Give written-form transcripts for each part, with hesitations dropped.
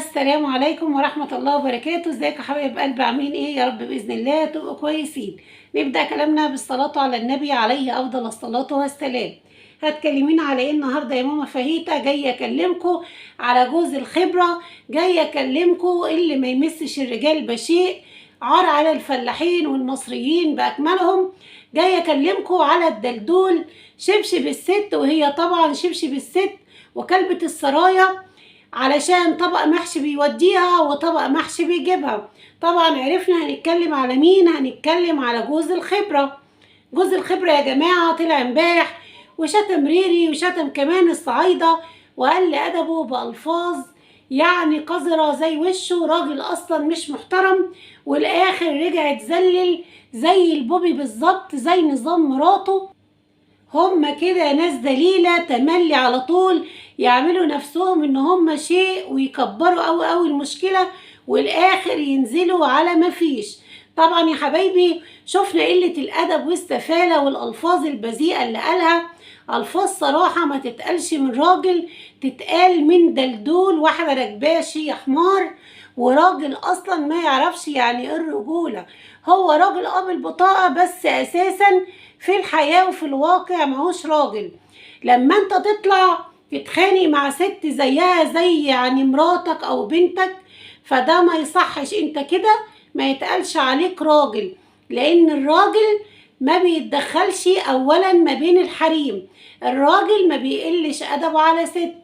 السلام عليكم ورحمة الله وبركاته. ازيكم يا حبايب قلبي؟ عاملين ايه؟ يا رب بإذن الله تبقوا كويسين. نبدأ كلامنا بالصلاة على النبي عليه أفضل الصلاة والسلام. هتكلمينا على ايه النهارده يا ماما فاهيتا؟ جاية أكلمكم على جوز الخبرة، جاية أكلمكم اللي ما يمسش الرجال بشيء، عار على الفلاحين والمصريين بأكملهم. جاية أكلمكم على الدلدول، شبشب الست، وهي طبعا شبشب الست وكلبة السرايا، علشان طبق محشي بيوديها وطبق محشي بيجيبها. طبعا عرفنا هنتكلم على مين، هنتكلم على جوز الخبرة. جوز الخبرة يا جماعة طلع امبارح وشتم ريري وشتم كمان الصعايدة، وقال أدبه بألفاظ يعني قذرة زي وشه، راجل أصلا مش محترم، والآخر رجع اتذلل زي البوبي بالظبط، زي نظام مراته. هما كده ناس دليلة تملي على طول، يعملوا نفسهم ان هما شيء ويكبروا قوي قوي المشكلة، والاخر ينزلوا على مفيش. طبعا يا حبايبي شفنا قلة الادب والسفالة والالفاظ البذيئة اللي قالها. الفاظ صراحة ما تتقالش من راجل، تتقال من دلدول واحدة ركباشي يا حمار، وراجل اصلا ما يعرفش يعني ايه الرجولة. هو راجل بالبطاقة بس اساسا في الحياة وفي الواقع ماهوش راجل. لما انت تطلع تتخانق مع ست زيها زي يعني مراتك او بنتك، فده ما يصحش، انت كده ما يتقالش عليك راجل، لان الراجل ما بيتدخلش اولا ما بين الحريم. الراجل ما بيقلش ادبه على ست.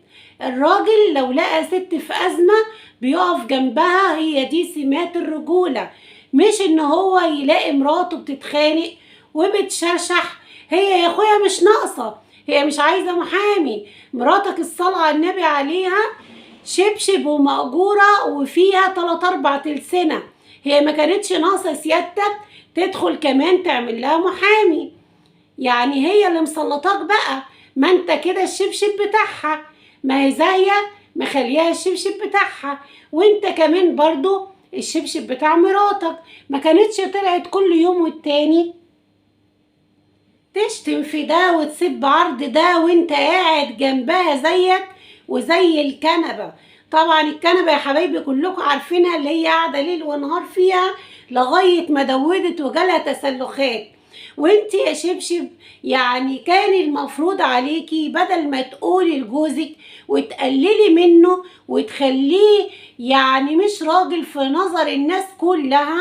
الراجل لو لقى ست في ازمة بيقف جنبها، هي دي سمات الرجولة، مش ان هو يلاقي مراته بتتخانق وبتشرشح. هي يا اخويا مش ناقصة، هي مش عايزة محامي. مراتك الصلاة على النبي عليها شبشب ومأجورة وفيها 3-4 تلسنة، هي ما كانتش ناقصة سيادتك تدخل كمان تعمل لها محامي. يعني هي اللي مسلطاك بقى، ما انت كده الشبشب بتاعها، ما هي زاهية مخليها الشبشب بتاعها، وانت كمان برضو الشبشب بتاع مراتك. ما كانتش طلعت كل يوم والتاني تشتم في ده وتسب عرض ده وانت قاعد جنبها زيك وزي الكنبة. طبعا الكنبة يا حبايبي كلكم عارفينها، اللي هي قاعدة ليل ونهار فيها لغاية ما دودت وجالها تسلخات. وانت يا شبشب يعني كان المفروض عليكي بدل ما تقولي لجوزك وتقللي منه وتخليه يعني مش راجل في نظر الناس كلها،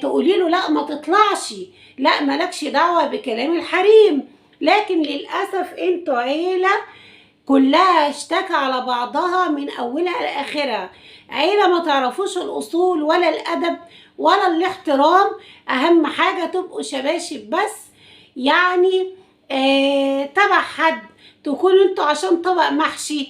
تقولي له لا ما تطلعش، لا مالكش دعوة بكلام الحريم. لكن للأسف انتوا عيلة كلها اشتكى على بعضها من أولها لآخرها، عيلة ما تعرفوش الأصول ولا الأدب ولا الاحترام. أهم حاجة تبقوا شباشب بس، يعني تبع حد تكونوا انتوا عشان طبق محشي.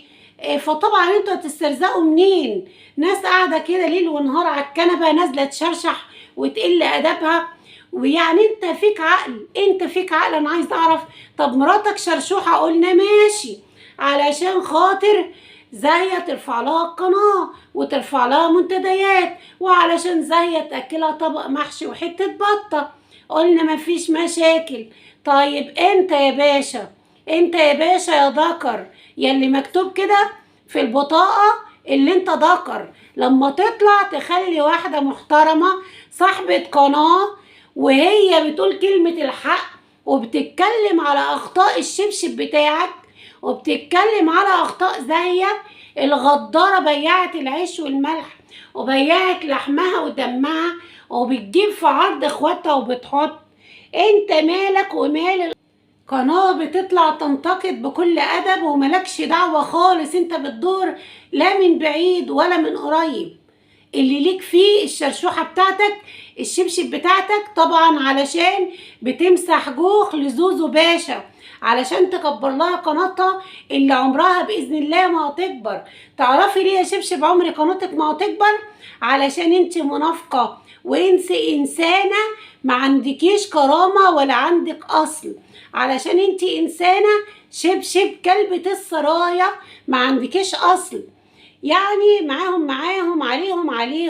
فطبعا انتوا هتسترزقوا منين؟ ناس قاعدة كده ليل ونهار على الكنبة نازلة تشرشح وتقل أدبها. ويعني انت فيك عقل، انت فيك عقل، انا عايز اعرف. طب مراتك شرشوحة قلنا ماشي، علشان خاطر زاهية ترفع لها القناة وترفع لها منتديات، وعلشان زاهية تأكلها طبق محشي وحتة بطة، قلنا مفيش مشاكل. طيب انت يا باشا، انت يا باشا يا ذكر يلي مكتوب كده في البطاقة اللي انت ذكر، لما تطلع تخلي واحدة محترمة صاحبة قناة وهي بتقول كلمة الحق وبتتكلم على أخطاء الشبشب بتاعك وبتتكلم على أخطاء زاهية الغدارة، بيعت العيش والملح وبيعت لحمها ودمها وبتجيب في عرض اخواتها وبتحط. انت مالك ومال قناة بتطلع تنتقد بكل أدب وملكش دعوة خالص؟ انت بتدور لا من بعيد ولا من قريب. اللي ليك فيه الشرشوحة بتاعتك، الشبشب بتاعتك، طبعا علشان بتمسح جوخ لزوزو باشا، علشان تكبر لها قناتها اللي عمرها بإذن الله ما هتكبر. تعرفي ليه يا شبشب عمر قناتك ما هتكبر؟ علشان انت منافقة وانت إنسانة ما عندكيش كرامة ولا عندك أصل، علشان انت إنسانة شبشب كلبة السرايا، ما عندكيش أصل. يعني معاهم عليهم.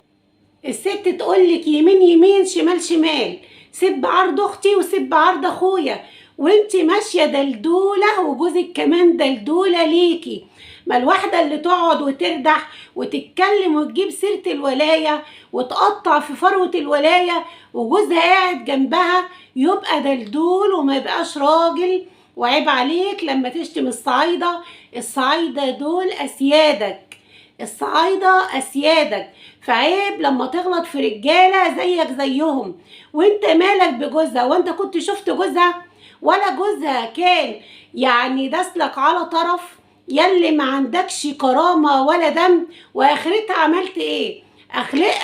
الست تقولك يمين يمين شمال شمال، سب عرض اختي وسب عرض اخويا، وانت ماشيه دلدوله وجوزك كمان دلدوله ليكي. ما الواحدة اللي تقعد وتردح وتتكلم وتجيب سيرة الولاية وتقطع في فروة الولاية وجوزها قاعد جنبها يبقى دلدول وما يبقاش راجل. وعيب عليك لما تشتم الصعايدة. الصعايدة دول أسيادك، الصعايدة أسيادك، فعيب لما تغلط في رجالة زيك زيهم. وانت مالك بجوزها؟ وانت كنت شفت جوزها؟ ولا جوزها كان يعني دسلك على طرف؟ يلي ما عندكش كرامة ولا دم. واخرتها عملت ايه؟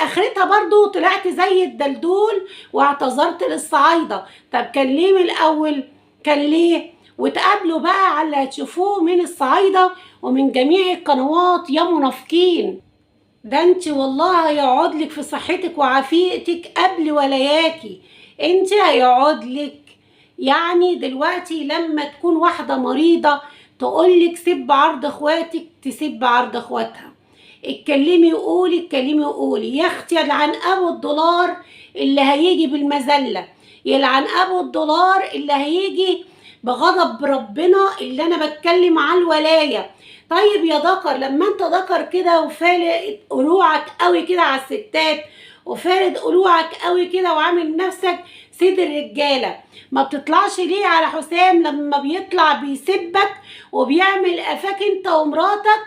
اخرتها برضو طلعت زي الدلدول واعتذرت للصعايدة. طب كان ليه من الاول؟ كان ليه؟ وتقابلوا بقى على اللي هتشوفوه من الصعايدة ومن جميع القنوات يا منافقين. ده انت والله هيقعد لك في صحتك وعافيتك قبل ولاياكي. انت هيقعد لك. يعني دلوقتي لما تكون واحدة مريضة تقولك سب عرض اخواتك تسب عرض اخواتها. اتكلمي وقولي، اتكلمي وقولي. يا اختي يلعن ابو الدولار اللي هيجي بالمذلة، يلعن ابو الدولار اللي هيجي بغضب ربنا اللي انا بتكلم على الولاية. طيب يا ذكر، لما انت ذكر كده وفارد قلوعك قوي كده على الستات وفارد قلوعك قوي كده وعامل نفسك سيد الرجالة، ما بتطلعش ليه على حسام لما بيطلع بيسبك وبيعمل قفاك انت ومراتك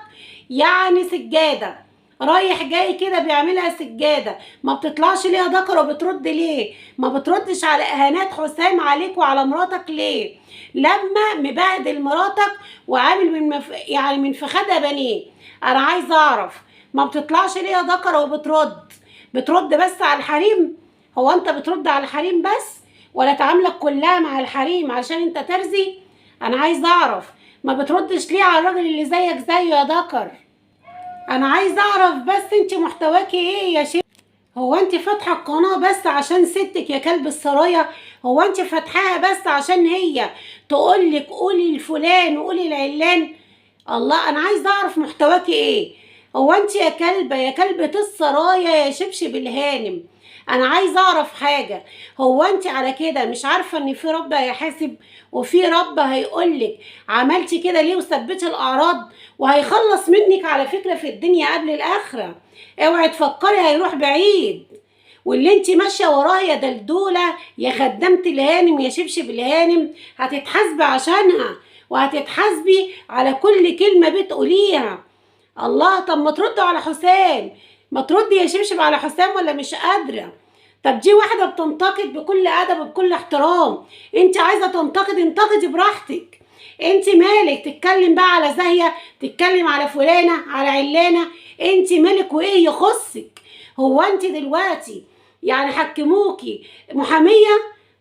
يعني سجادة رايح جاي كده بيعملها سجادة؟ ما بتطلعش ليه يا ذكر وبترد ليه؟ ما بتردش على اهانات حسام عليك وعلى مراتك ليه؟ لما مبهدل مراتك وعامل يعني من فخدها بنيه. انا عايزه اعرف ما بتطلعش ليه يا ذكر بترد بس على الحريم؟ هو انت بترد على الحريم بس ولا تعاملك كلها مع الحريم عشان انت ترزي؟ انا عايزه اعرف ما بتردش ليه على الراجل اللي زيك زيه يا ذكر؟ انا عايزه اعرف بس انت محتواكي ايه يا شيخ؟ هو انت فاتحه القناه بس عشان ستك يا كلب السرايا؟ هو انت فاتحاها بس عشان هي تقولك قولي الفلان وقولي العلان؟ الله، انا عايزه اعرف محتواكي ايه. هو انت يا كلبه يا كلبه السرايا يا شبشب الهانم، انا عايزه اعرف حاجه. هو انت على كده مش عارفه ان في رب هيحاسب وفي رب هيقولك عملتي كده ليه وثبتي الاعراض؟ وهيخلص منك على فكره في الدنيا قبل الاخره. اوعي تفكري هيروح بعيد. واللي انت ماشيه وراه يا دلدوله يا خدامه الهانم يا شبشب الهانم هتتحاسبي عشانها وهتتحاسبي على كل كلمه بتقوليها. الله، طب ما تردوا على حسام، ما تردي يا شبشب على حسام ولا مش قادره؟ طب دي واحده بتنتقد بكل ادب وبكل احترام، انت عايزه تنتقد انتقدي براحتك. انت مالك تتكلم بقى على زاهيه، تتكلم على فلانه على علانه؟ انت مالك وايه يخصك؟ هو انت دلوقتي يعني حكموكي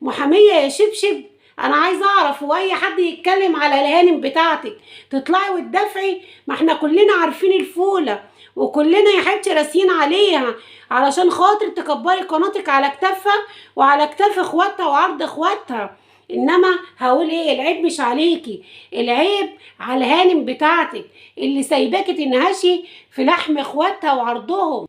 محاميه يا شبشب؟ انا عايزه اعرف هو اي حد يتكلم على الهانم بتاعتك تطلعي وتدافعي؟ ما احنا كلنا عارفين الفوله وكلنا يا حبيبتي راسيين عليها علشان خاطر تكبري قناتك على كتافها وعلى كتاف اخواتها وعرض اخواتها. انما هقول ايه؟ العيب مش عليكي، العيب على الهانم بتاعتك اللي سايباكي تنهشي في لحم اخواتها وعرضهم.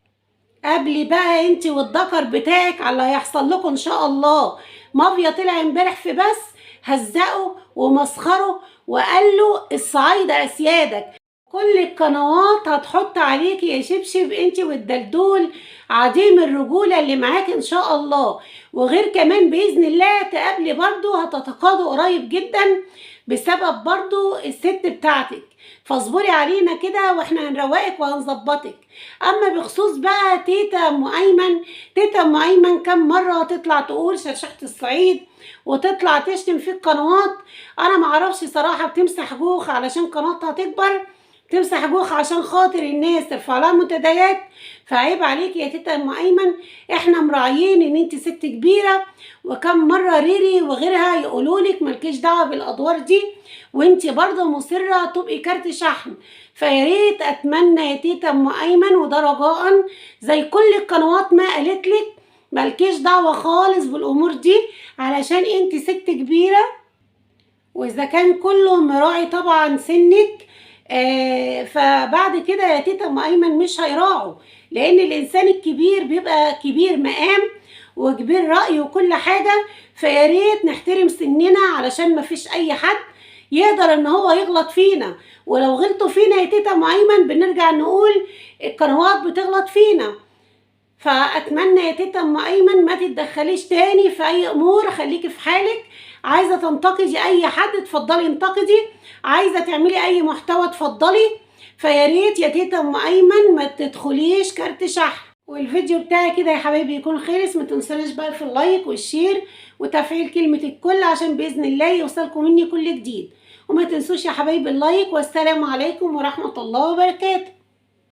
قبل بقى انت والذكر بتاعك على اللي هيحصل لكم ان شاء الله. مافيا طلع امبارح في بس هزقوا ومسخروا وقالوا الصعايده اسيادك. كل القنوات هتحط عليكي يا شبشب انت والدلدول عديم الرجوله اللي معاك ان شاء الله. وغير كمان باذن الله تقابلي برضو هتتقاضوا قريب جدا بسبب برضو الست بتاعتك. فاصبري علينا كده واحنا هنروقك وهنظبطك. اما بخصوص بقى تيتا ام ايمن، تيتا ام ايمن كم مره تطلع تقول شرشحه الصعيد وتطلع تشتم في القنوات. انا معرفش صراحه بتمسح جوخ علشان قناتها تكبر، تمسح جوخ عشان خاطر الناس ترفع لها منتديات. فعيب عليك يا تيتا ام ايمن، احنا مراعيين ان انت ست كبيره وكم مره ريري وغيرها يقولولك مالكيش دعوه بالادوار دي وانت برضه مصره تبقي كارت شحن. فيا ريت اتمنى يا تيتا ام ايمن وده رجاء زي كل القنوات ما قالتلك مالكيش دعوه خالص بالامور دي علشان انت ست كبيره. واذا كان كله مراعي طبعا سنك فبعد كده يا تيتا ام ايمن مش هيراعوا، لان الانسان الكبير بيبقى كبير مقام وكبير رأي وكل حاجة. فيا ريت نحترم سننا علشان ما فيش اي حد يقدر ان هو يغلط فينا. ولو غلطوا فينا يا تيتا ام ايمن بنرجع نقول القنوات بتغلط فينا. فاتمنى يا تيتا ام ايمن ما تتدخليش تاني في اي امور، خليكي في حالك. عايزه تنتقدي اي حد اتفضلي انتقدي، عايزه تعملي اي محتوى اتفضلي. فيا ريت يا تيتا ام ايمن ما تدخليش كارت شحن. والفيديو بتاعي كده يا حبايبي يكون خلص. ما تنسوناش بقى في اللايك والشير وتفعيل كلمه الكل عشان باذن الله يوصلكم مني كل جديد. وما تنسوش يا حبايبي اللايك. والسلام عليكم ورحمه الله وبركاته.